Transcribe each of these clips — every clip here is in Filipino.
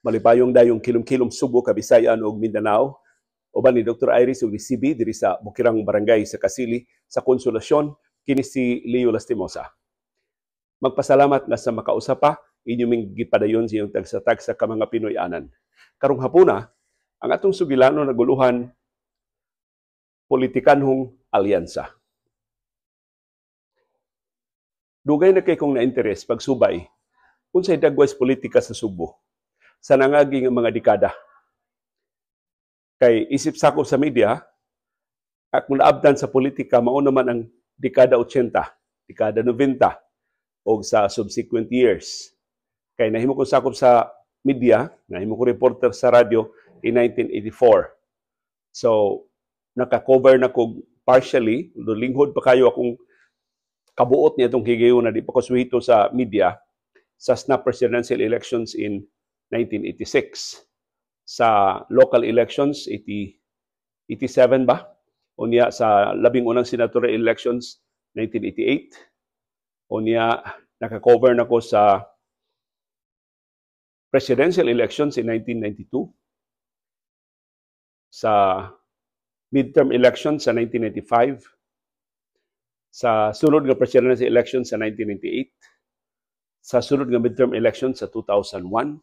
malipayong dayong kilom-kilom Subo, Kabisayan ug Mindanao. Uban ni Dr. Iris ug ni CB diri sa Bukirang Barangay sa Kasili sa Konsolasyon, kini si Leo Lastimosa. Magpasalamat nga sa makausapa inyong gipadayon sa iyong tagsa-tagsa ka mga Pinoy-anan. Karong hapuna, ang atong sugilano naguluhan politikanhong alyansa. Dugay na kay kong na-interes pagsubay unsay dagway politika sa Subo sa nangaging mga dekada. Kay isip sako sa media, at kung naabdan sa politika, mao naman ang dekada 80, dekada 90, o sa subsequent years. Kay nahimo ko sakop sa media, nahimo ko reporter sa radyo in 1984. So, naka-cover na ko partially, linghod pa kayo akong kabuot niya itong higayon na di pa ko suhito sa media sa snap presidential elections in 1986. Sa local elections, 87 ba? Unya sa labing unang senatorial elections, 1988. Unya naka-cover na ko sa presidential elections in 1992. Sa midterm elections sa 1995. Sa sunod nga presidential elections sa 1998. Sa sunod nga midterm elections sa 2001.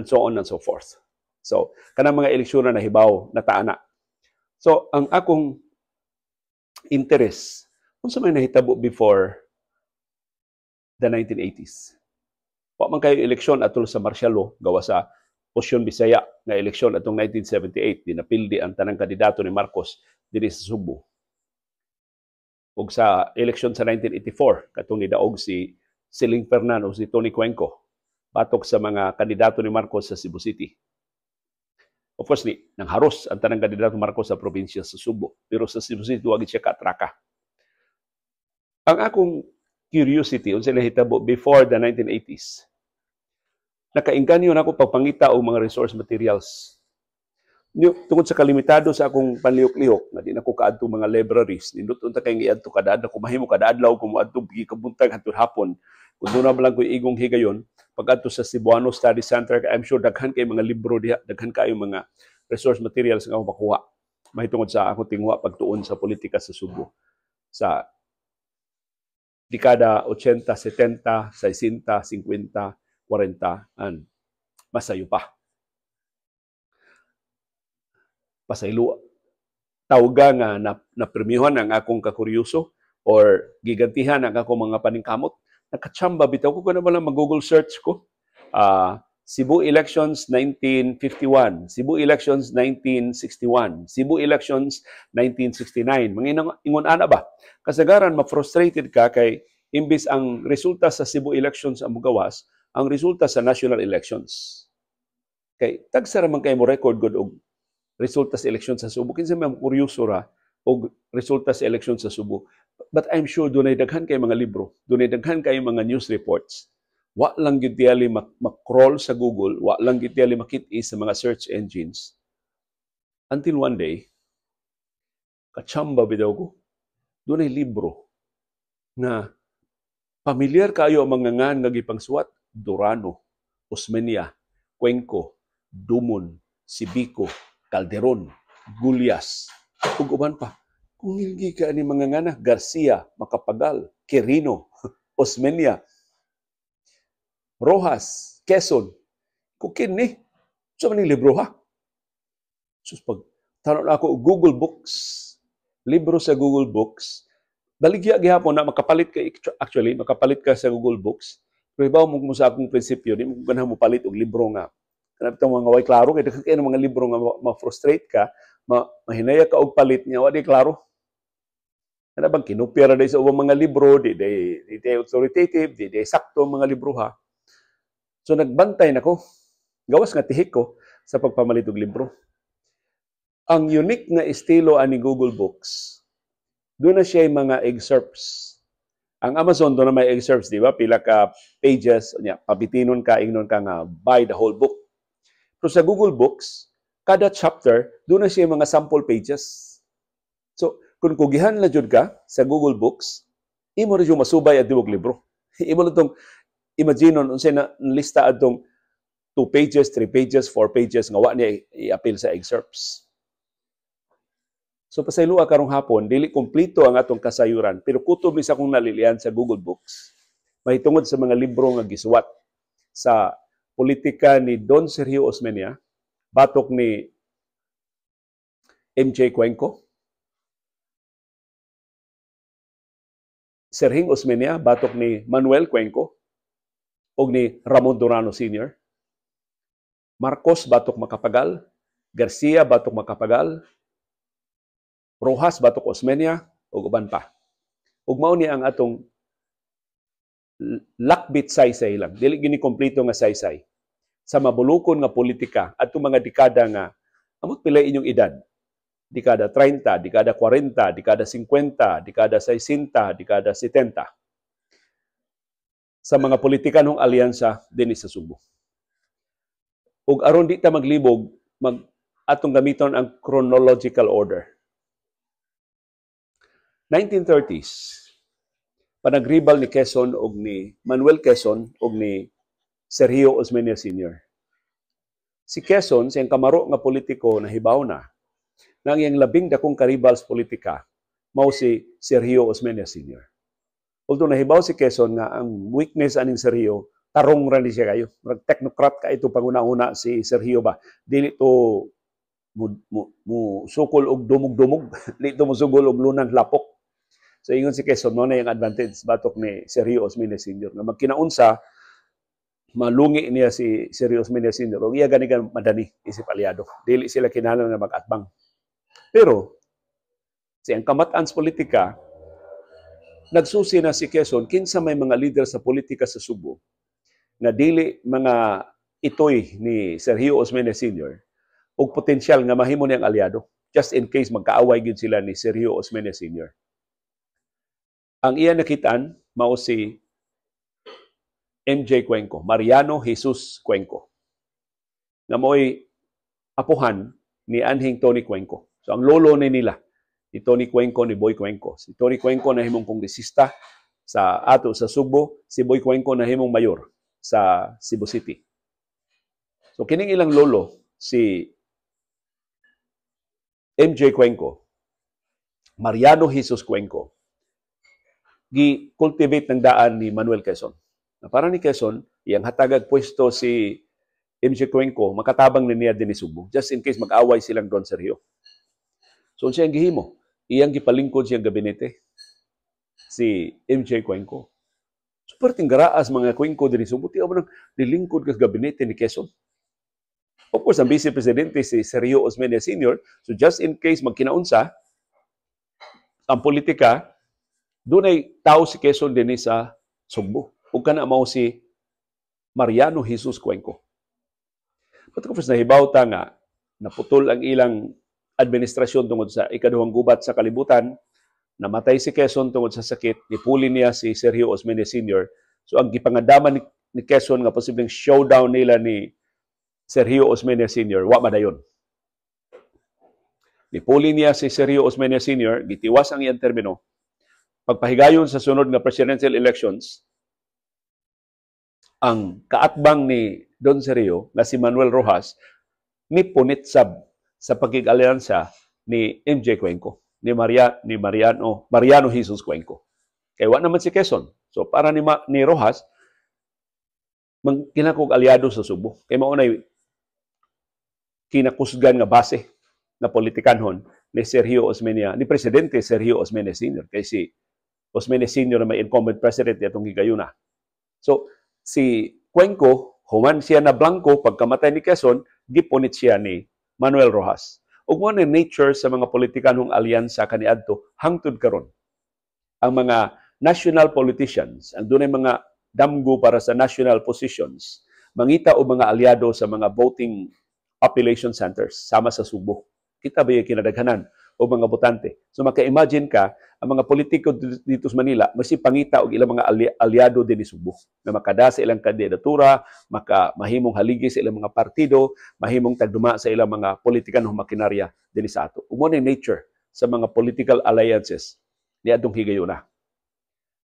And so on and so forth. So, kanang mga eleksyon na nahibaw, nataana. So, ang akong interest, kung sa may nahitabo before the 1980s. Wa man kayo eleksyon atol sa martial law, gawa sa Posyon Bisaya nga eleksyon atong 1978, dinapildi ang tanang kandidato ni Marcos diri sa Subo. Ug sa eleksyon sa 1984, katong nidaog si Siling Fernan o si Tony Cuenco, batok sa mga kandidato ni Marcos sa Cebu City. Of course, nang haros ang tanang kandidato Marcos sa probinsya sa Subo. Pero sa Cebu City, huwag siya katraka. Ang akong curiosity, unsay nahitabo before the 1980s, nakaingganyo na ako pagpangita og mga resource materials. Tungod sa kalimitado sa akong panlihok-lihok, na di na ko kaadto mga libraries, nindot unta kay giadto kada kung mahimo kada adlaw kung adto gikabuntag hangtod hapon. Kung doon na lang ko igong higayon, pag-adto sa Cebuano Study Center, I'm sure daghan kay mga libro diha, daghan kayo mga resource materials nga ako makuha. Mahitungod sa akong tingwa pagtuon sa politika sa Subo. Sa dekada 80, 70, 60, 50, 40, and masayo pa. Pasaylo, tawga nga na-premiuhan ang akong kakuryoso or gigantihan ang akong mga paningkamot. Nakachamba bitaw ko na lang mag-Google search ko. Cebu Elections 1951, Cebu Elections 1961, Cebu Elections 1969. Mga ingon ana ba? Kasagaran ma-frustrated ka kay imbis ang resulta sa Cebu Elections ang mugawas, ang resulta sa national elections. Kay tagsa ra man kay mo record good og resulta sa eleksyon sa Subo. Kinsa man kuryoso ra og resulta sa eleksyon sa Subo. But I'm sure dunay daghan kay mga libro, dunay daghan kay mga news reports. Wa lang gyud tiyali mak-crawl sa Google, wa lang gyud tiyali makit-i sa mga search engines. Until one day, kachamba bitaw ko, dunay libro na pamilyar kayo ang mga ngan nga gipangsuwat, Durano, Osmeña, Cuenco, Dumon, Sibico, Calderon, Gulyas, ug uban pa. Kung hindi ka ni mga ngana, Garcia, Macapagal, Quirino, Osmeña, Rojas, Quezon, kukin ni. So, maning libro ha? So, pag tanong na ako, Google Books, libro sa Google Books, baligya gihapon na makapalit ka, actually, makapalit ka sa Google Books, pero ibaw mo sa akong prinsipyo, di mo ganahan mo palit og libro nga. Kanang itong mga way klaro, kaya kaya ng mga libro nga ma-frustrate ka, mahinaya ka og palit niya, wadi klaro. Ano bang kinupira day sa ubang mga libro, di authoritative, di sakto mga libro ha. So nagbantay na ko, gawas nga tihik ko sa pagpamalit og libro. Ang unique nga estilo ani Google Books, doon na siya yung mga excerpts. Ang Amazon doon na may excerpts, di ba? Pila ka pages, pabitinon ka, ingnon ka nga, buy the whole book. Pero sa Google Books, kada chapter, doon na siya yung mga sample pages. So, kung kugihan na jud ka sa Google Books, imo rin yung masubay at diwag libro. Imo lang itong imagine unsay na lista adtong 2 pages, 3 pages, 4 pages nga wa niya i-appeal sa excerpts. So pasayloa karong hapon, dili kompleto ang atong kasayuran, pero kutob ni sa akong nalilian sa Google Books, mahitungod sa mga libro nga gisuwat sa politika ni Don Sergio Osmeña, batok ni MJ Cuenco, Serging Osmeña, batok ni Manuel Cuenco, o ni Ramon Durano Sr., Marcos, batok Macapagal, Garcia, batok Macapagal, Rojas, batok Osmeña, o uban pa. Ug mao ni ang atong lakbit saysay lang. Dili gini kompleto nga saysay. Sa mabulukon nga politika at mga dekada nga, amot pila inyong edad? Dekada 30, dekada 40, dekada 50, dekada 60, dekada 70. Sa mga politikanong alyansa din sa Subo. Ug aron di ta maglibog, atong gamiton ang chronological order. 1930s, panagribal ni Quezon og ni Manuel Quezon og ni Sergio Osmeña Sr. Si Quezon, siyang kamaro nga politiko na hibaw na, nang iyang labing dakong karibal sa politika, mao si Sergio Osmeña Sr. Although nahibaw si Quezon nga ang weakness aning Sergio, tarong ra ni siya kayo. Technocrat ka ito panguna-una si Sergio ba. Dili to mo sukol og dumog-dumog, dili to mo sugol og lunang lapok. So ingon si Quezon, mo na yung advantage batok ni Sergio Osmeña Sr. na magkinaunsa, malungi niya si Sergio Osmeña Sr. o iya ganigan madani isip aliado. Dili sila kinahanglan na mag-atbang. Pero, siyang kamatan sa politika, nagsusi na si Quezon, kinsa may mga leader sa politika sa Subo, na dili mga itoy ni Sergio Osmeña Sr. o potensyal nga mahimo niyang aliado, just in case magkaaway gyud sila ni Sergio Osmeña Sr. Ang iya nakitaan, mao si MJ Cuenco, Mariano Jesus Cuenco, na mo'y apuhan ni Anhing Tony Cuenco. So ang lolo ni nila, ni Tony Cuenco, ni Boy Cuenco. Si Tony Cuenco na himong kongresista sa ato sa Subo, si Boy Cuenco na himong mayor sa Cebu City. So kining ilang lolo, si MJ Cuenco, Mariano Jesus Cuenco, gi-cultivate ng daan ni Manuel Quezon. Na para ni Quezon, iyang hatagag pwesto si MJ Cuenco, makatabang na niya din ni Subo, just in case mag-away silang Don Sergio. So siya ang gihimo, iyang gipalingkod siyang gabinete, si MJ Cuenco. Super tinggaraas mga Cuenco din ni Subo, tiyaw mo nang nilingkod ka sa gabinete ni Quezon. Of course, ang Vice Presidente si Sergio Osmeña Sr., so just in case magkinaunsa, ang politika, doon ay tao si Quezon din sa Subo. Ug kana mao si Mariano Jesus Cuenco. But of course, nahibaw ta nga naputol ang ilang administrasyon tungod sa ikaduhang gubat sa kalibutan, namatay si Quezon tungod sa sakit, nipuli niya si Sergio Osmeña Sr. So ang gipangadaman ni Quezon nga posibleng showdown nila ni Sergio Osmeña Sr., wa madayon. Nipuli niya si Sergio Osmeña Sr., gitiwas ang iyang termino. Pagpahigayon sa sunod nga presidential elections, ang kaatbang ni Don Sergio, na si Manuel Rojas, nipunit sa pagkig-alyansa ni MJ Cuenco, ni Mariano Jesus Cuenco. Kaya wa naman si Quezon. So para ni Rojas, kinakog aliado sa Subo. Kaya maunay kinakusgan nga base na politikanhon ni Sergio Osmeña, ni Presidente Sergio Osmeña Sr. Kaya si Osmeña Sr. na may incumbent president itong higayuna. So, si Cuenco, human siya na blanco, pagkamatay ni Quezon, gipunit siya ni Manuel Rojas. Ug mo na nature sa mga politikanong alyansa kaniadto hangtod karon. Ang mga national politicians, ang dunay mga damgo para sa national positions, mangita o mga aliado sa mga voting population centers sama sa Subo. Kita ba yung kinadaghanan o mga botante? So maka-imagine ka, ang mga politiko dito sa Manila, masipangita og ilang mga aliado din ni Subo na makada sa ilang kandidatura, mahimong haligi sa ilang mga partido, mahimong tagduma sa ilang mga politikanong makinarya din sa ato. Umo na nature sa mga political alliances ni adtong higayuna.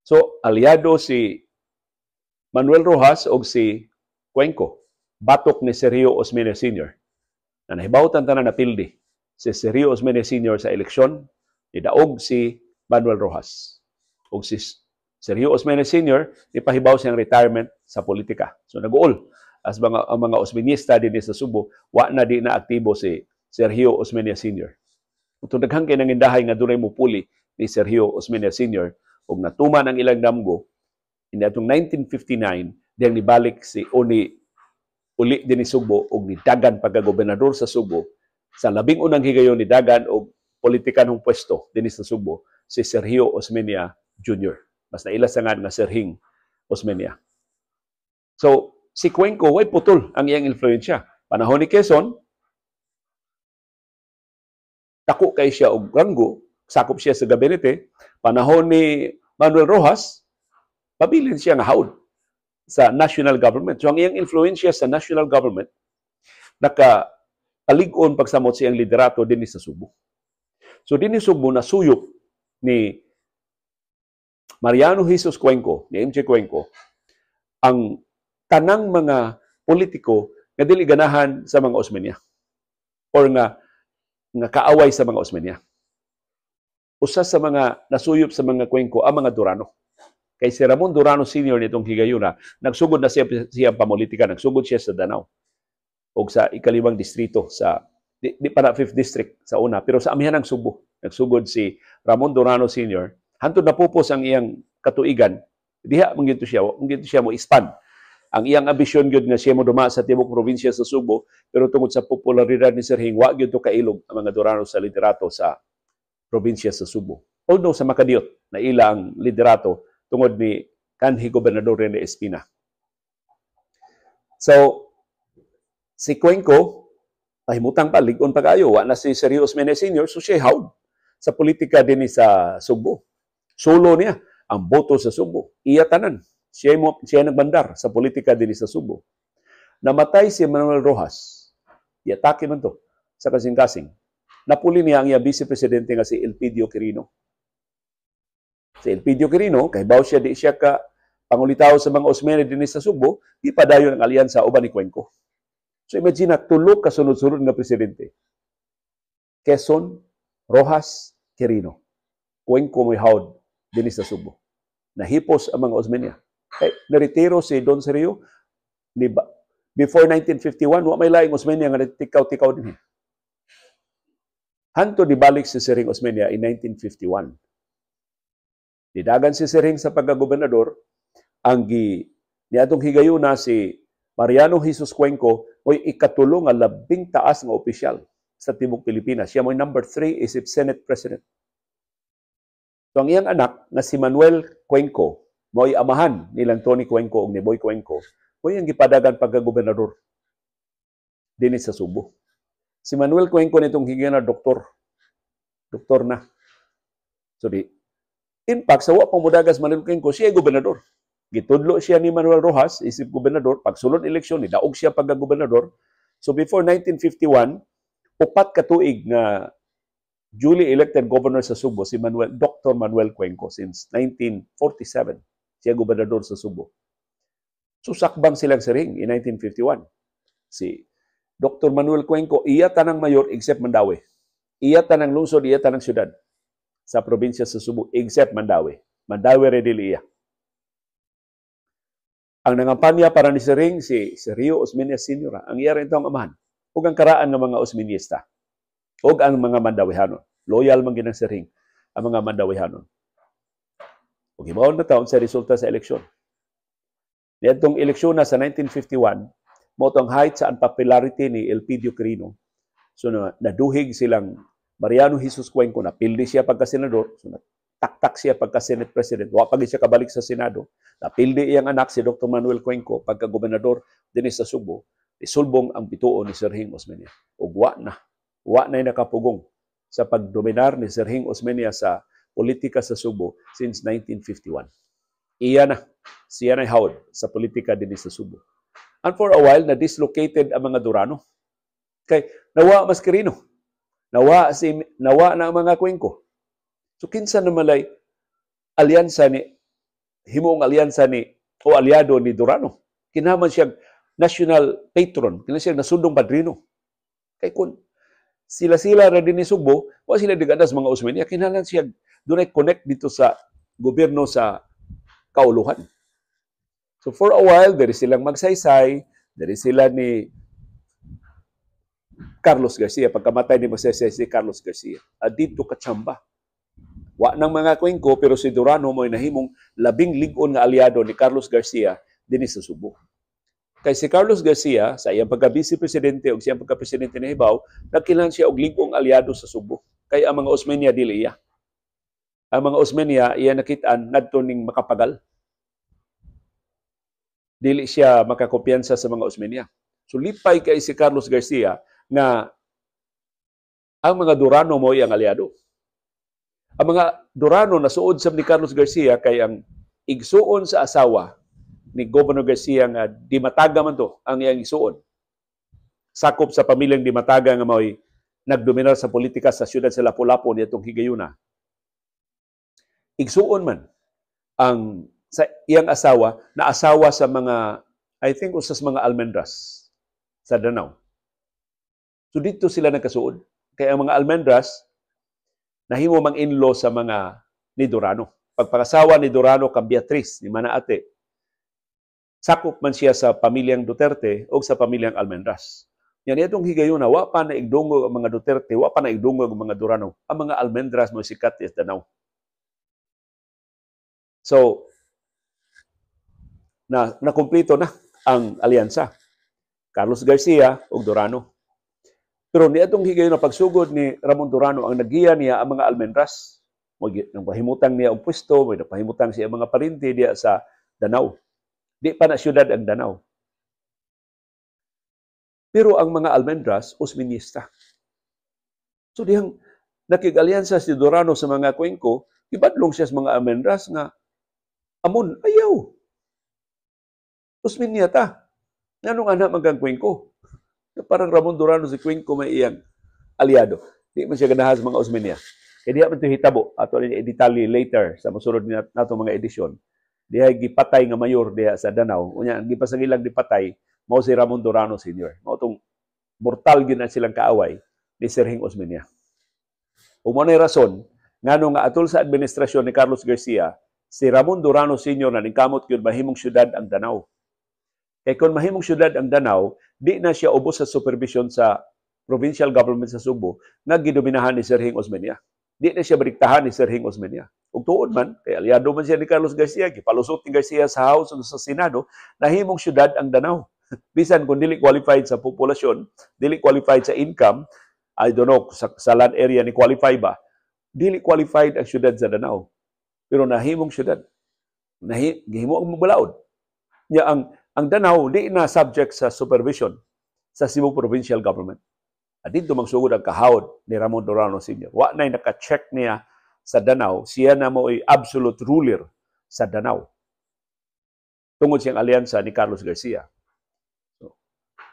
So aliado si Manuel Rojas o si Cuenco batok ni Sergio Osmeña Sr. na nahibawtan tanan na pildi si Sergio Osmeña Sr. sa eleksyon, nidaog si Manuel Rojas. O si Sergio Osmeña Sr. ipahibaw siyang retirement sa politika. So nag-uol as ang mga Osmeñista din sa Subo, wa na di na aktibo si Sergio Osmeña Sr. Ito daghang kay nangindahay nga dunay mupuli ni Sergio Osmeña Sr. ug natuman ang ilang damgo in atong 1959 diyang nibalik si uli din ni Subo ug nidagan pagka-gobernador sa Subo sa labing unang higayon ni dagan og politikanong pwesto din sa Subo si Sergio Osmeña Jr. Mas naila sa nga Serhing Osmeña. So si Cuenco way putol ang iyang influensya. Panahon ni Quezon, dako kay siya og ranggo, sakop siya sa gabinete. Panahon ni Manuel Rojas, pabilin siya nga haod sa national government. So ang iyang influensya sa national government, nakapalig-on pagsamot siyang liderato din sa Subo. So din sa Subo, nasuyop ni Mariano Jesus Cuenco, ni MJ Cuenco, ang tanang mga politiko nga dili ganahan sa mga Osmeña or nga kaaway sa mga Osmeña. Usa sa mga nasuyop sa mga Cuenco ang mga Durano. Kay si Ramon Durano Sr. nitong higayuna, nagsugod na siya pamulitika, nagsugod siya sa Danao o sa ikalibang distrito sa di pa na 5th district sa una, pero sa amihan ng Subo, nagsugod si Ramon Durano Sr. Hantod napupos ang iyang katuigan, diha mangito siya mo expand. Ang iyang ambisyon gyud nga siya mo duma sa tibok probinsya sa Subo, pero tungod sa popularidad ni Serhing, wa gyud to kailog ang mga Durano sa liderato sa probinsya sa Subo. Although sa Makadiot na ila ang liderato tungod ni kanhi Gobernador Rene Espina. So si Cuenco pahimutang pa lig-on pag-ayo, wa na si Sergio Osmeña Sr. so siya hawd sa politika din sa Subo. Solo niya ang boto sa Subo. Iya tanan. Siya nagbandar sa politika din sa Subo. Namatay si Manuel Rojas. Iatake man to sa kasing-kasing. Napuli niya ang iya vice-presidente nga si Elpidio Quirino. Si Elpidio Quirino, kahibaw siya di siya ka pangulitaw sa mga Osmeña din sa Subo, di pa dayon ang alyansa uban ni Cuenco. So imagine, tulog kasunod-sunod nga presidente. Quezon, Rojas, Quirino. Cuenco may hawd din sa Subo. Nahipos ang mga Osmeña. Naritiro si Don Sergio before 1951, wa may laing Osmeña nga natikaw-tikaw din. Hanto dibalik si Serhing Osmeña in 1951. Didagan si Serhing sa pagkagobernador, ang niadtong higayuna si Mariano Jesus Cuenco mo'y ikatulong nga labing taas nga opisyal sa tibok Pilipinas. Siya mo'y number 3 isip Senate President. So ang iyang anak na si Manuel Cuenco, mo'y amahan nilang Tony Cuenco o ni Boy Cuenco, mo'y ang gipadagan pagkagobernador din sa Subo. Si Manuel Cuenco nitong higayuna doktor na. So impact sa wa pang mudagas Manuel Cuenco, siya ay gobernador. Gitudlo siya ni Manuel Rojas, isip gobernador, pagsulod eleksyon, nidaog siya pagka-gobernador. So before 1951, upat ka tuig nga duly elected governor sa Subo, si Dr. Manuel Cuenco, since 1947. Siya gobernador sa Subo. Susakbang silang Serhing in 1951. Si Dr. Manuel Cuenco, iya tanang mayor except Mandawi. Iya tanang lungsod, iya tanang syudad sa probinsya sa Subo except Mandawi. Mandawi redili iya. Ang nangampanya para ni Serhing si Sergio Osmeña Sr. Ang iya rin itong amahan. Ug ang karaan ng mga Osmeñista. Ug ang mga Mandawihanon. Loyal man ginang Serhing ang mga Mandawihanon. Ug himawon na taon sa resulta sa eleksyon. Niadtong eleksyon na sa 1951, mo tong height sa unpopularity ni Elpidio Quirino. So naduhig silang Mariano Jesus Cuenco, napildi siya pagka-senador, so taktak siya pagka-Senate President, wa pag siya kabalik sa Senado, napildi iyang anak si Dr. Manuel Cuenco pagka-gobernador din sa Subo, isulbong ang bituon ni Serhing Osmeña. Ug wa na nakapugong sa pagdominar ni Serhing Osmeña sa politika sa Subo since 1951. Siya na hawd sa politika din sa Subo. And for a while, na-dislocated ang mga Durano. Kay nawa mas Quirino. Nawa na ang mga Cuenco. So kinsa na malay alyansa ni himong alyansa ni o aliado ni Durano. Kinahanglan siya national patron, kina siya nasundong padrino. Kay kun sila-sila ra din ni Subo, wa sila digadas mga Osmeña, kinahanglan siya dunay connect dito sa gobyerno sa kauluhan. So for a while, diri silang magsaysay, diri sila ni Carlos Garcia, pagkamatay ni magsaysay si Carlos Garcia. Dito katsamba. Wa nang mga kwengko, pero si Durano mo'y nahimong labing lig-on nga aliado ni Carlos Garcia dinhi sa Subo. Kay si Carlos Garcia, sa iyang pagka-vice presidente o siyang pagka-presidente ni Hibaw, nagkilan siya og lig-ong aliado sa Subo. Kay ang mga Osmeña dili iya. Ang mga Osmeña, iya nakitaan ngadto ning makapagal. Dili siya makakumpiyansa sa mga Osmeña. So lipay kay si Carlos Garcia nga ang mga Durano mo iyang aliado. Ang mga Durano nasuod sa ni Carlos Garcia kay ang igsuon sa asawa ni Governor Garcia nga Di Mataga man to ang iyang igsuon. Sakop sa pamilyang Di Mataga nga mao'y nagdominar sa politika sa siyudad sa Lapu-Lapu nitong higayuna. Igsuon man ang sa iyang asawa na asawa sa mga, I think, usas mga Almendras sa Danau. So dito sila nagkasuod. Kaya ang mga Almendras nahimo mang in-law sa mga ni Durano. Pagpangasawa ni Durano kang Beatriz ni Manaate, sakop man siya sa pamilyang Duterte o sa pamilyang Almendras. Yan itong higayuna, wa pa na igdungog ang mga Duterte, wa pa na igdungog ang mga Durano. Ang mga Almendras mo sikat sa Danau. So, nakumpleto na ang alyansa. Carlos Garcia o Durano. Pero niadtong higayuna pagsugod ni Ramon Durano ang nagiya niya ang mga Almendras. Nagpahimutang niya ang pwesto, may nagpahimutang siya ang mga parinti diya sa Danau. Di pa na siyudad ang Danau. Pero ang mga Almendras, Osmeñista. So dihang nakig-alyansa si Durano sa mga Cuenco, ibadlong siya sa mga Almendras nga amon, ayaw. Osmeña ta. Nganong anak magang Cuenco? Parang Ramon Durano si Cuenco may iyang aliado. Di man siya ganahan sa mga Osmeña. Kaya di man ito hitabo. Ato rin i-detalye later sa masunod nato mga edisyon. Diha gipatay nga mayor diha sa Danau. Unya ang gipasangilang dipatay mao si Ramon Durano Sr. Mao tong mortal gyud na silang kaaway ni Serging Osmeña. Ug mao nay rason ngano nga atol sa administrasyon ni Carlos Garcia, si Ramon Durano Sr. na ningkamot gyud mahimong syudad ang Danau. Kay kung mahimong syudad ang Danau, di na siya ubos sa supervision sa provincial government sa Subo nga gidominahan ni Serging Osmeña. Di na siya beriktahan ni Serging Osmeña. Ug tuod man, kay aliado man siya ni Carlos Garcia, gipalusot ni Garcia sa House o sa Senado, nahimong syudad ang Danau. Bisan kung dili qualified sa populasyon, dili qualified sa income, I don't know, sa land area ni qualify ba, dili qualified ang syudad sa Danau. Pero nahimong syudad. Gihimo ang mabalaod. Nya ang Danau, di na subject sa supervision sa Cebu Provincial Government. At dito magsugod ang kahawd ni Ramon Durano Sr. Wa na'y naka-check niya sa Danau, siya na mo ay absolute ruler sa Danau. Tungod siyang alyansa ni Carlos Garcia. So,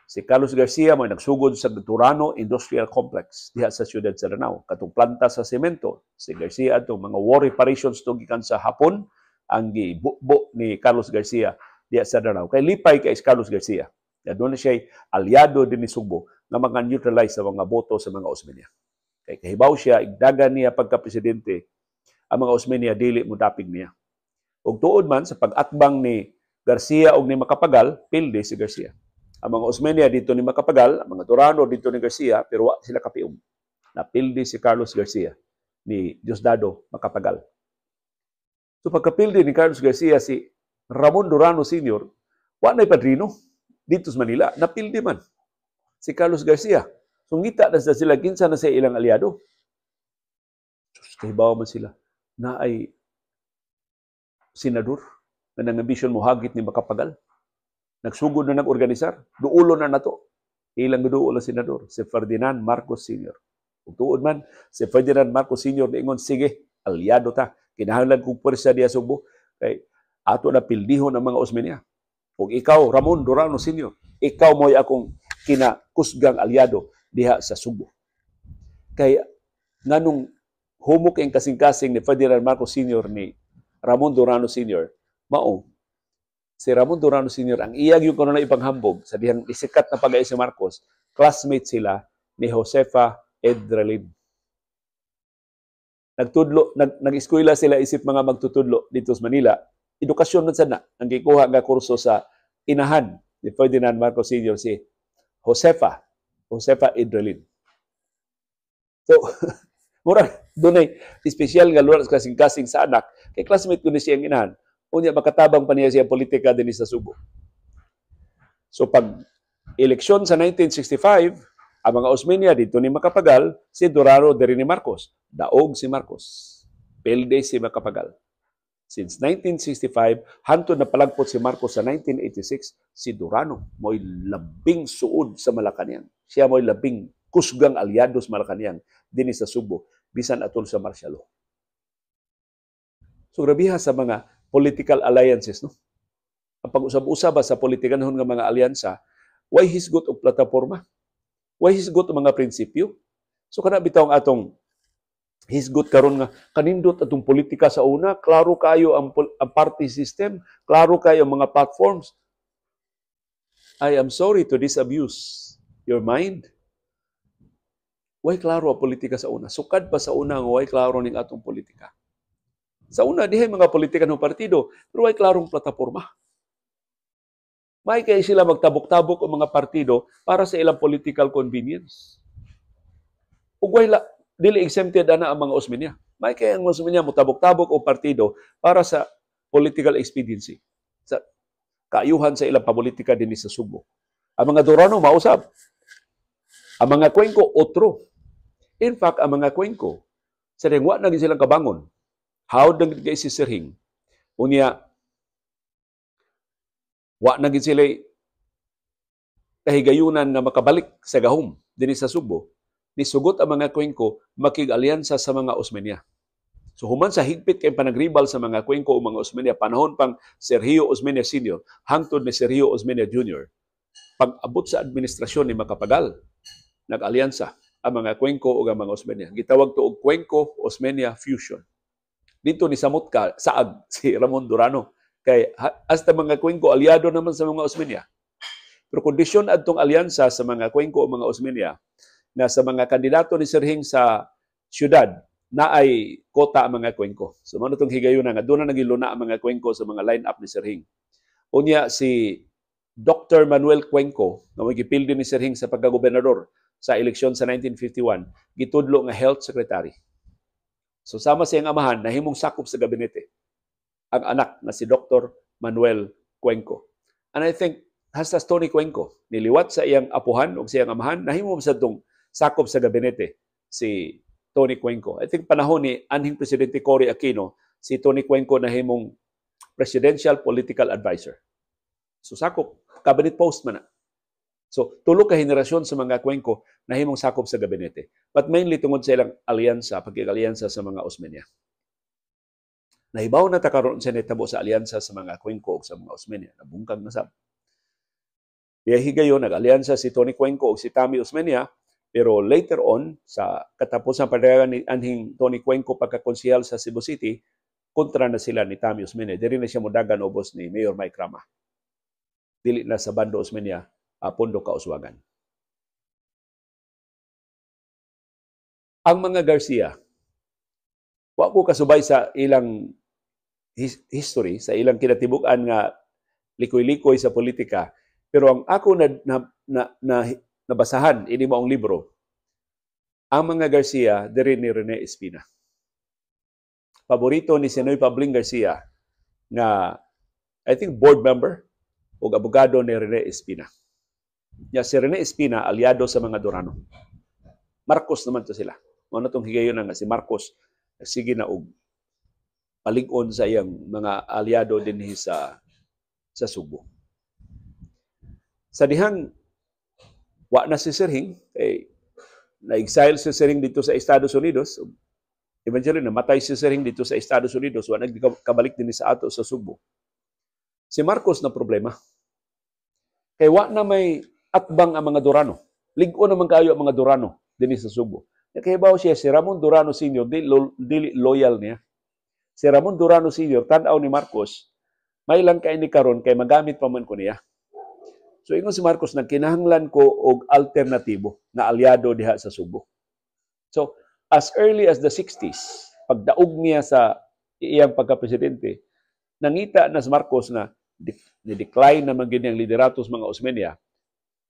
si Carlos Garcia mo nagsugod sa Durano Industrial Complex diha sa siyudad sa Danau. Katong planta sa semento, si Garcia atong mga war reparations to gikan sa Hapon, ang gibukbo ni Carlos Garcia diha sa Danau. Kay lipay kay Carlos Garcia. Doon na siya aliado din ni Subo na mga-neutralize sa mga boto sa mga Osmeña. Kay kahibaw siya, igdagan niya pagka-presidente, ang mga Osmeña dili mo dapig niya. Ug tuod man sa pag-atbang ni Garcia ug ni Macapagal, pilde si Garcia. Ang mga Osmeña dito ni Macapagal, ang mga Durano dito ni Garcia, pero wa sila kapium. Napilde si Carlos Garcia ni Diosdado Macapagal. So pagkapilde ni Carlos Garcia si Ramon Durano Sr., wa na'y padrino dito sa Manila, napilde man si Carlos Garcia. Sungita na sila, kinsa na sa ilang aliado. Diyos, kahibaw man sila na ay senador na nang-ambisyon mo hagit ni Macapagal. Nagsugod na nag-organisar. Duulo na nato. Ilang duulo na senador, si Ferdinand Marcos Sr. Kung tuod man, si Ferdinand Marcos Sr. ingon, sige, aliado ta. Kinahanglan kong pwersa diya Subo. Kay ato na pildihon ang mga Osmeña. Kung ikaw, Ramon Durano Sr., ikaw mo'y akong kinakusgang aliado diha sa Subo. Kaya nganong humok ang kasing-kasing ni Ferdinand Marcos Sr. ni Ramon Durano Sr., mao, Si Ramon Durano Sr. ang iyag yung kuno na ipanghambog sa dihang isikat na pagay si Marcos, classmate sila ni Josefa Edralin. Nag-eskwela sila isip mga magtutudlo dito sa Manila. Edukasyon man sana ang gikuha nga kurso sa inahan ni Ferdinand Marcos Sr. si Josefa Edralin. So, murag dunay espesyal nga lugar kasing-kasing sa anak kay classmate ko ni siyang inahan. Unya makatabang pa niya siya politika din sa Subo. So pag eleksyon sa 1965, ang mga Osmeña dito ni Macapagal, si Durano diri ni Marcos. Daog si Marcos. Pelde si Macapagal. Since 1965, hantod na palagpot si Marcos sa 1986, si Durano mo'y labing suod sa Malacañang. Siya mo'y labing kusgang aliado sa Malacañang din sa Subo, bisan atol sa martial law. So grabiha sa mga political alliances, no? Ang pag-usab-usab sa politikanhon nga mga alyansa, why hisgot og plataporma? Why hisgot og mga prinsipyo? So kana bitaw ang atong hisgot karon nga kanindot atong politika sa una, klaro kayo ang party system, klaro kayo ang mga platforms. I am sorry to disabuse your mind. Why klaro ang politika sa una? Sukad pa sa una nga why klaro ning atong politika. Sa una, dihay mga politikan ng partido, pero ay klarong plataforma. May kaya sila magtabok-tabok ang mga partido para sa ilang political convenience. Ug dili exempted ana ang mga Osmeña. May kaya ang Osmeña mo tabok-tabok o partido para sa political expediency. Sa kaayuhan sa ilang papolitika din sa Subo. Ang mga Durano mausab. Ang mga Cuenco otro. In fact, ang mga Cuenco sa wa na silang kabangon. How dang kay si Sirhing? Unya, wa na gid sila kahigayunan na makabalik sa gahom dinhi sa Subo. Nisugot ang mga Cuenco makig-alyansa sa mga Osmeña. So human sa higpit kay panagribal sa mga Cuenco o mga Osmeña, panahon pang Sergio Osmeña Sr. hangtod ni Sergio Osmeña Jr. Pag-abot sa administrasyon ni Macapagal, nag-alyansa ang mga Cuenco o ang mga Osmeña. Gitawag to og Cuenco Osmeña Fusion. Dito ni samot ka saag si Ramon Durano kay hasta mga Cuenco aliado naman sa mga Osmeña. Pero kondisyon adtong alyansa sa mga Cuenco o mga Osmeña na sa mga kandidato ni Sirhing sa syudad na ay kota ang mga Cuenco. So mano tong higayon nga doon na nagiluna ang mga Cuenco sa mga line-up ni Sirhing. Unya si Dr. Manuel Cuenco na magipildi ni Sirhing sa pagkagobernador sa eleksyon sa 1951, gitudlo nga health secretary. So sama siyang amahan, nahimong sakop sa gabinete ang anak na si Dr. Manuel Cuenco. And I think, hasta Tony Cuenco, niliwat sa iyang apuhan o siyang amahan, nahimong sa itong sakop sa gabinete si Tony Cuenco. I think panahon ni anhing Presidente Cory Aquino, si Tony Cuenco nahimong Presidential Political Advisor. So sakop, cabinet post man na. So, tulo ka henerasyon sa mga Cuenco na himong sakop sa gabinete. But mainly tungod sa ilang alyansa, pagkig-alyansa sa mga Osmeña. Nahibaw na takaroon sa netabo sa alyansa sa mga Cuenco o sa mga Osmeña. Nabungkag na sab. Kaya higayon, nag-alyansa si Tony Cuenco o si Tammy Osmeña, pero later on, sa katapusan padagan ni anhing Tony Cuenco pagkakonsihal sa Cebu City, kontra na sila ni Tammy Osmeña. Diri na siya modagan ubos ni Mayor Mike Rama. Dili na sa bando Osmeña, Pondo Kauswagan. Ang mga Garcia, wa ko kasubay sa ilang history, sa ilang kinatibukan nga likoy-likoy sa politika, pero ang ako nabasahan, ini maong libro, ang mga Garcia, diri ni Rene Espina. Paborito ni Sinoy Pabling Garcia, nga I think board member o abogado ni Rene Espina. Si Rene Espina, aliado sa mga Durano. Marcos naman to sila. Ano itong higayon nga si Marcos, sige na og palig-on sa iyang mga aliado din sa Subo. Sa dihang, wa na si Sirhing, na-exile si Sirhing dito sa Estados Unidos. Eventually, namatay si Sirhing dito sa Estados Unidos. Wa nagkabalik din sa ato sa Subo. Si Marcos na problema. Kaya wa na may atbang ang mga Durano. Ligo naman kayo ang mga Durano din sa Subo. Kaya ba siya, si Ramon Durano Sr., dili loyal niya. Si Ramon Durano Sr., tanaw ni Marcos, May lang kay ni karon kay magamit pa man ko niya. So ingon si Marcos, nagkinahanglan ko og alternatibo na aliado diha sa Subo. So as early as the 60s, pagdaog niya sa iyang pagka-presidente, nangita na si Marcos na ni-decline na maging ang liderato sa mga Osmeña.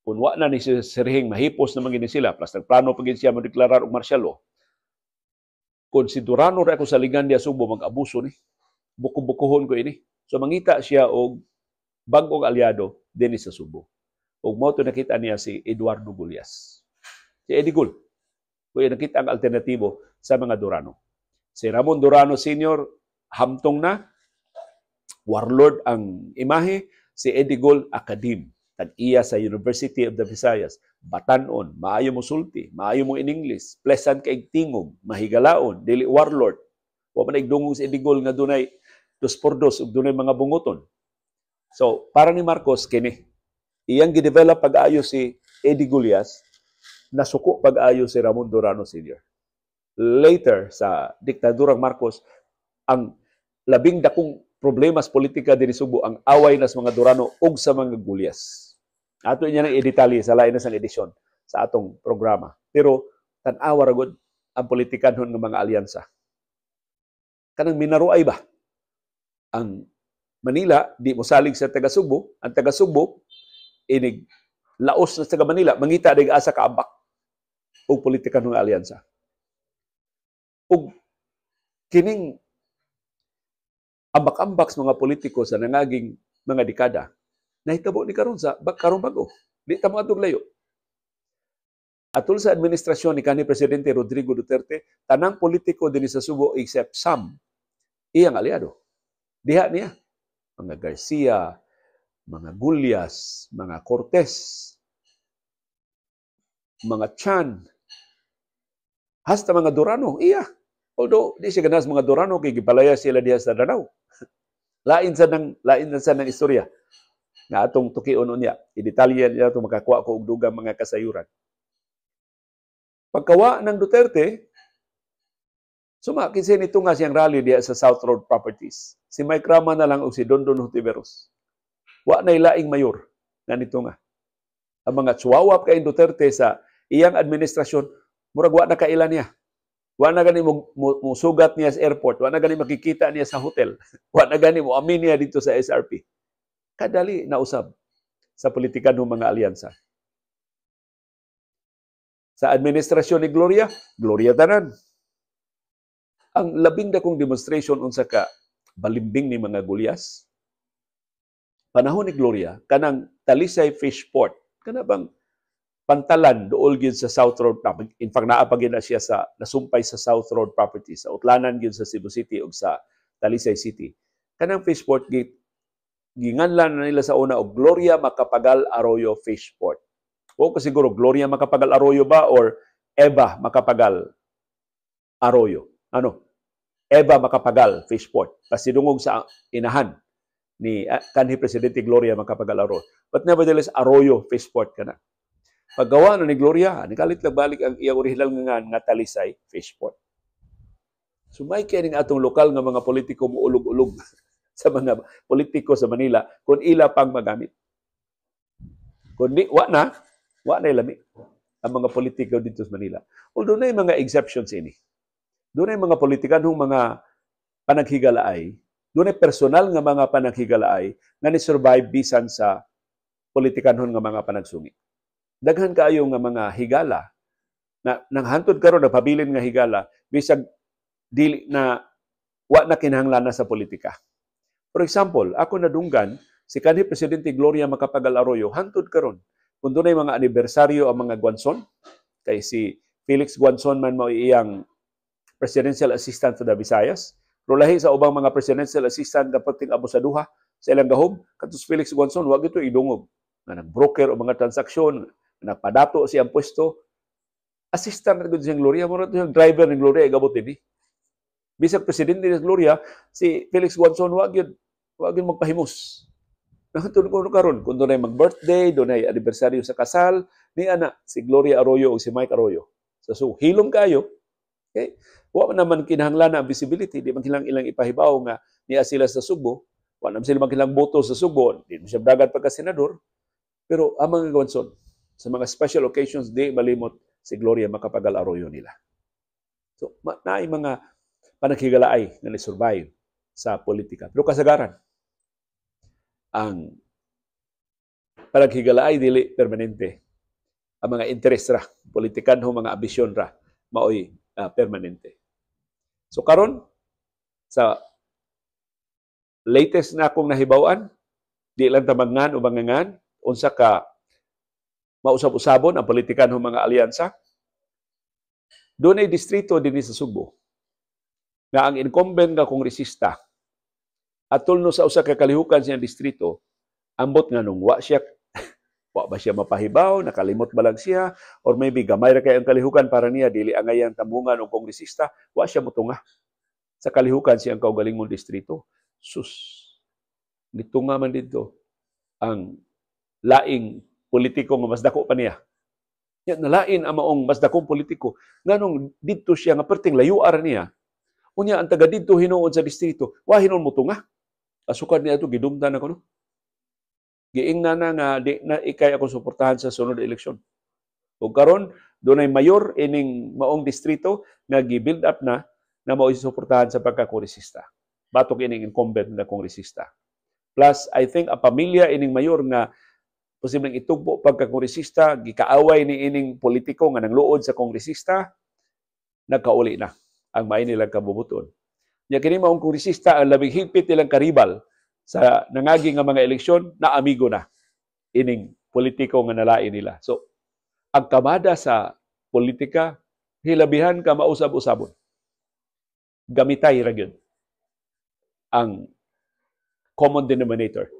Kung wa na ni Sirhing, mahipos na maging sila, plus nagplano pagin siya madeklarar og martial law. Kung si Durano ra ako sa Ligandia Subo, mag-abuso ni. Buko-bukuhon ko ini. So mangita siya og bag-ong aliado din sa Subo. Ug mao to nakita niya si Eduardo Gullias. Si Eddie Gul. Kaya nakita ang alternatibo sa mga Durano. Si Ramon Durano Sr. hamtong na, warlord ang imahe, si Eddie Gul Akadim. Tag-iya sa University of the Visayas. Batanon, maayo mo sulti, maayo mo in English, pleasant kaig tingog, mahigalaon, dili warlord. Wa man igdungog si Eddie Gul nga dunay 2x2 ug dunay mga bunguton. So, para ni Marcos kini, iyang gidevelop pag-ayo si Eddie Gullias, nasuko pag-ayo si Ramon Durano Sr. Later, sa diktadurang Marcos, ang labing dakong problema sa politika din Subo ang away na sa mga Durano ug sa mga Gullias. Ato niya ng i-detalye sa lain na sang edisyon sa atong programa. Pero tan-awa ra gud ang politikanhon ng mga alyansa. Kanang minaruay ba? Ang Manila di mo salig sa taga Subo, ang taga Subo inig laos na sa taga Manila, mangita dig asa kaabak og politikanhon ng alyansa. Ug kining ambak-ambak sa mga politiko sa nangaging mga dekada, nahitabo ni karon sa karon bago. Di ta moadtong layo. Atul sa administrasyon ni kanhi Presidente Rodrigo Duterte, tanang politiko dinhi sa Subo except some iyang aliado. Diha niya mga Garcia, mga Gullias, mga Cortez, mga Chan, hasta mga Durano, iya. Although di siya ganas mga Durano kay gipalaya sila diha sa Danau. Lain sa nang istorya nga atong tukion unya. I-detalye niya atong makakuha ko og dugang mga kasayuran. Pagkawa ng Duterte, sumakin nito nga siyang rally diha sa South Road Properties. Si Mike Rama na lang o si Dondon Hontiveros. Wa na ilaing mayor nga nito nga. Ang mga tsuwawap kay Duterte sa iyang administrasyon, murag wa na kaila niya. Wa na gani mo sugat niya sa airport, wa na gani makikita niya sa hotel, wa na gani mo amin niya dito sa SRP. Kadali na usab sa politikan ng mga alyansa. Sa administrasyon ni Gloria, Gloria tanan. Ang labing dakong demonstration unsa ka balimbing ni mga Gullias. Panahon ni Gloria, kanang Talisay Fish Port, kana bang pantalan dool gyud sa South Road Properties. In fact, naapagin na siya sa nasumpay sa South Road Properties, sa utlanan gyud sa Cebu City ug sa Talisay City. Kanang Fishport gate ginganlan na nila sa una og Gloria Macapagal Arroyo Fishport. O ko siguro Gloria Macapagal Arroyo ba or Eva Macapagal Arroyo. Ano? Eva Macapagal Fishport. Kasi dungog sa inahan ni kanhi Presidente Gloria Macapagal Arroyo. But nevertheless, Arroyo Fishport kana. Paggawa na ni Gloria, nikalit lang balik ang iyang original nga Talisay Fishport. So may kining atong lokal nga mga politiko muulog-ulog sa mga politiko sa Manila kung ila pang magamit. Kung di, wa na ilami ang mga politiko dito sa Manila. Although na mga exceptions ini. Doon ay mga politikanhong mga panaghigalaay, doon ay personal nga mga panaghigalaay nga ni-survive bisan sa politikanhong nga mga panagsungi. Daghan kaayo nga mga higala na nang hantod karon nagpabilin nga higala bisag dili na wa na kinahanglan sa politika. For example, ako nadunggan si kanhi Presidente Gloria Macapagal Arroyo hantod karon kun dunay mga anibersaryo ang mga Guanzon kay si Felix Guanzon man mao iyang presidential assistant to the Visayas. Pero lahi sa ubang mga presidential assistant na pagting abusaduha sa ilang gahom, katus Felix Guanzon, wag ito idungog. Na nag-broker o mga transaksyon, nagpadato siyang pwesto. Assistant na siyang Gloria, muna ito yung driver ni Gloria, igabot din. Bisag presidente ni Gloria, si Felix Guanzon, wag yun magpahimos. Nakatulog ko karon kung doon ay mag-birthday, doon ay anibersaryo sa kasal, ni ana, si Gloria Arroyo o si Mike Arroyo. So hilom kayo, okay? Wa naman kinahanglan ang visibility, di man ilang ipahibaw nga niya sila sa Subo, Wala naman sila magkilang boto sa Subo, di siya dagat pagka-senador, pero ang mga gawanson, sa mga special occasions, di malimot si Gloria Macapagal Arroyo nila. So, naay mga panaghigalaay na ni-survive sa politika. Pero kasagaran, ang panaghigalaay dili permanente. Ang mga interes ra, politikan ho, mga ambisyon ra, maoy permanente. So karon sa latest na akong nahibawan, di lang tamangan o bangangan, unsa ka mausab-usabon ang politikan ng mga alyansa. Doon ay distrito din sa Subo na ang incumbent nga kongresista at tulno sa usa ka kalihukan siyang distrito, ambot nga nung wa ba siya mapahibaw, nakalimot ba lang siya, or maybe gamay ra kay ang kalihukan para niya, dili angayang tambungan ng kongresista, wa siya motunga sa kalihukan siyang kaugalingong distrito. Sus, gitunga man dito ang laing politiko nga mas dako pa niya. Yan, nalain ang maong mas dakong politiko. Nganong dito siya nga perting layuar niya. Unya ang taga dito hinuon sa distrito, wa hinon mo tunga. Asukad niya ito, gidumdan ako, no? Giingnan na nga, di na ikay ako suportahan sa sunod na eleksyon. O karon doon ay mayor ining maong distrito nga gi-build up na mao'y suportahan sa pagkakongresista. Batok ining incumbent na kongresista. Plus, I think, ang pamilya ining mayor nga posibleng itugpo pagkakongresista, gikaaway ni ining politiko nga nangluod sa kongresista, nagkauli na ang maay nilang kabubuton. Nya kini maong kongresista ang labing higpit nilang karibal sa nangagi nga mga eleksyon na amigo na ining politiko nga nalain nila. So, ang kamada sa politika, hilabihan ka mausab-usabon. Gamitay ra gyud ang common denominator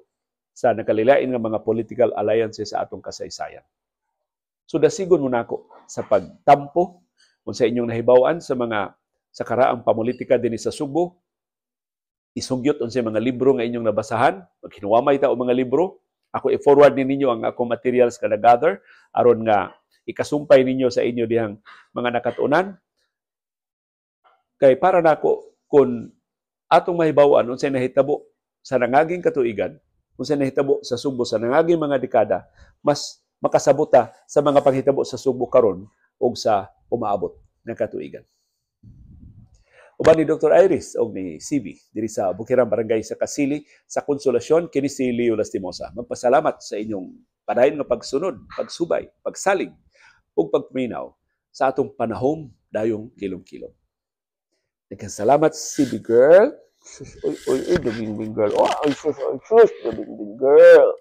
sa nakalilain nga mga political alliances sa atong kasaysayan. So dasigon mo nako sa pagtampo kung sa inyong nahibawan sa karaang pamulitika dinhi sa Subo. Isugyot unsay mga libro nga inyong nabasahan, maghinuwamay ta og mga libro. Ako i-forward ninyo ang akong materials kada gather aron nga ikasumpay ninyo sa inyo dihang mga nakatunan. Kay para nako kung atong mahibawan unsay nahitabo sa nangaging katuigan, unsay nahitabo sa Subo sa nangaging mga dekada, mas makasabuta sa mga panghitabo sa Subo karon ug sa umaabot nga katuigan. Uban ni Dr. Iris o ni CB diri sa Bukirang Barangay sa Kasili sa Konsolasyon, kini si Leo Lastimosa. Magpasalamat sa inyong padayon nga pagsunod, pagsubay, pagsalig ug pagpaminaw sa atong panahom dayong kilom-kilom. Nagkasalamat CB girl. Uy, the Bingbing girl. Oh, the Bingbing girl.